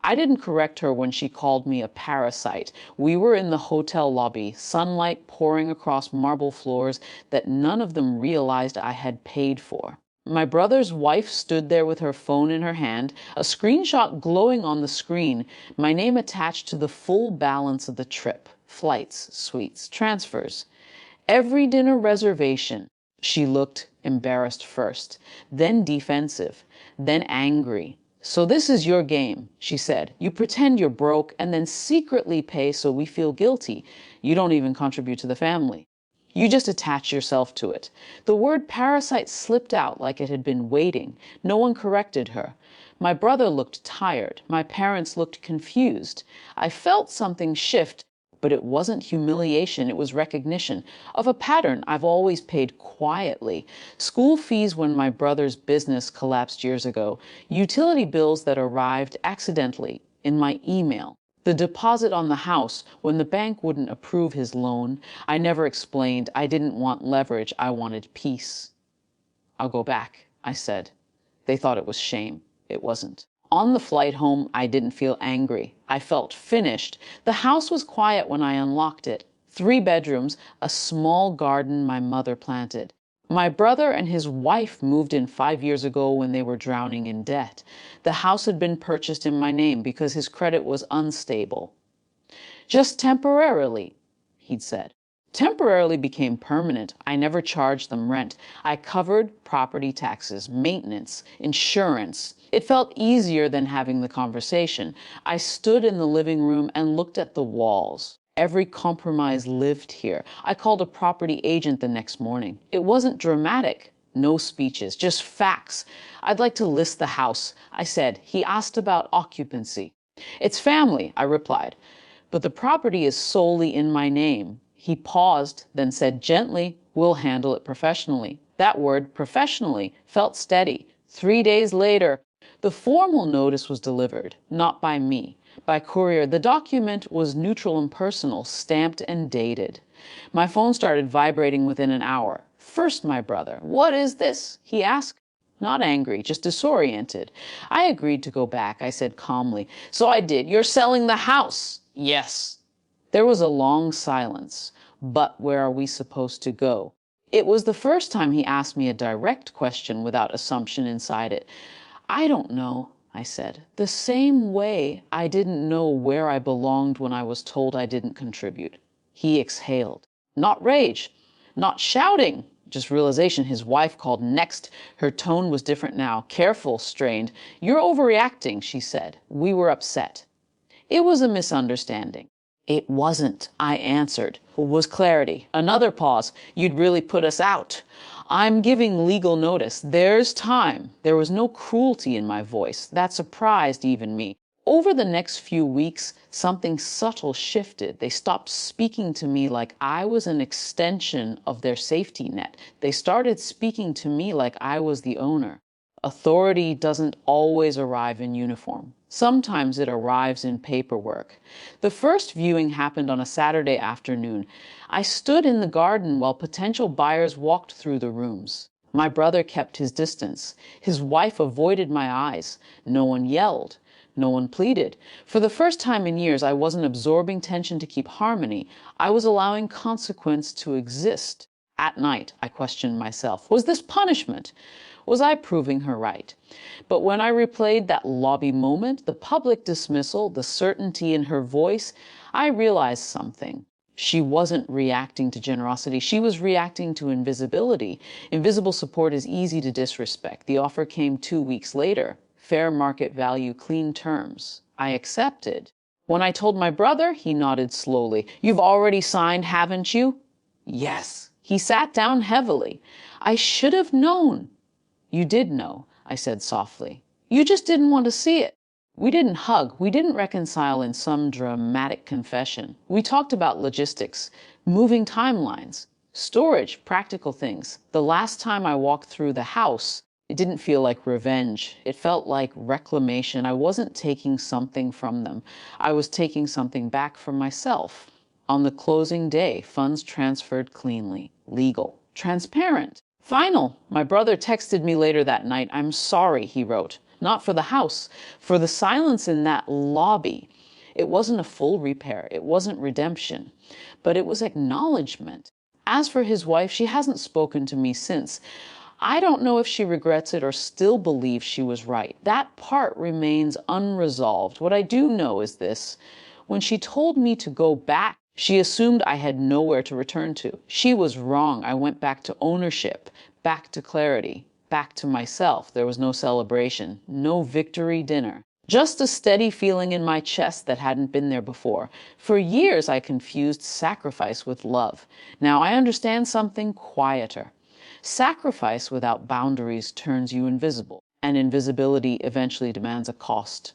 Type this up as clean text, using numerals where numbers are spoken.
I didn't correct her when she called me a parasite. We were in the hotel lobby, sunlight pouring across marble floors that none of them realized I had paid for. My brother's wife stood there with her phone in her hand, a screenshot glowing on the screen, my name attached to the full balance of the trip, flights, suites, transfers. Every dinner reservation. She looked embarrassed first, then defensive, then angry. "So this is your game," she said. "You pretend you're broke and then secretly pay so we feel guilty. You don't even contribute to the family. You just attach yourself to it." The word parasite slipped out like it had been waiting. No one corrected her. My brother looked tired. My parents looked confused. I felt something shift, but it wasn't humiliation, it was recognition of a pattern I've always paid quietly. School fees when my brother's business collapsed years ago. Utility bills that arrived accidentally in my email. The deposit on the house when the bank wouldn't approve his loan. I never explained. I didn't want leverage. I wanted peace. "I'll go back," I said. They thought it was shame. It wasn't. On the flight home, I didn't feel angry. I felt finished. The house was quiet when I unlocked it. 3 bedrooms, a small garden my mother planted. My brother and his wife moved in 5 years ago when they were drowning in debt. The house had been purchased in my name because his credit was unstable. "Just temporarily," he'd said. Temporarily became permanent. I never charged them rent. I covered property taxes, maintenance, insurance. It felt easier than having the conversation. I stood in the living room and looked at the walls. Every compromise lived here. I called a property agent the next morning. It wasn't dramatic. No speeches, just facts. "I'd like to list the house," I said. He asked about occupancy. "It's family," I replied, "but the property is solely in my name." He paused, then said gently, "We'll handle it professionally." That word, professionally, felt steady. 3 days later, the formal notice was delivered, not by me, by courier. The document was neutral and personal, stamped and dated. My phone started vibrating within an hour. First, my brother. "What is this?" he asked. Not angry, just disoriented. I agreed to go back. I said calmly, "So I did. You're selling the house?" "Yes." There was a long silence. But where are we supposed to go? It was the first time he asked me a direct question without assumption inside it. "I don't know," I said. The same way I didn't know where I belonged when I was told I didn't contribute. He exhaled. Not rage, not shouting, just realization. His wife called next. Her tone was different now, careful, strained. "You're overreacting," she said. We were upset. It was a misunderstanding. "It wasn't," I answered. Was clarity. Another pause. "You'd really put us out." "I'm giving legal notice. There's time." There was no cruelty in my voice. That surprised even me. Over the next few weeks, something subtle shifted. They stopped speaking to me like I was an extension of their safety net. They started speaking to me like I was the owner. Authority doesn't always arrive in uniform. Sometimes it arrives in paperwork. The first viewing happened on a Saturday afternoon. I stood in the garden while potential buyers walked through the rooms. My brother kept his distance. His wife avoided my eyes. No one yelled. No one pleaded. For the first time in years, I wasn't absorbing tension to keep harmony. I was allowing consequence to exist. At night, I questioned myself. Was this punishment? Was I proving her right? But when I replayed that lobby moment, the public dismissal, the certainty in her voice, I realized something. She wasn't reacting to generosity. She was reacting to invisibility. Invisible support is easy to disrespect. The offer came 2 weeks later. Fair market value, clean terms. I accepted. When I told my brother, he nodded slowly. "You've already signed, haven't you?" "Yes." He sat down heavily. "I should have known." "You did know," I said softly. "You just didn't want to see it." We didn't hug. We didn't reconcile in some dramatic confession. We talked about logistics, moving timelines, storage, practical things. The last time I walked through the house, it didn't feel like revenge. It felt like reclamation. I wasn't taking something from them. I was taking something back from myself. On the closing day, funds transferred cleanly, legal, transparent. Final. My brother texted me later that night. "I'm sorry," he wrote. Not for the house, for the silence in that lobby. It wasn't a full repair, it wasn't redemption, but it was acknowledgement. As for his wife, she hasn't spoken to me since. I don't know if she regrets it or still believes she was right. That part remains unresolved. What I do know is this. When she told me to go back, she assumed I had nowhere to return to. She was wrong. I went back to ownership, back to clarity, back to myself. There was no celebration, no victory dinner. Just a steady feeling in my chest that hadn't been there before. For years, I confused sacrifice with love. Now I understand something quieter. Sacrifice without boundaries turns you invisible, and invisibility eventually demands a cost.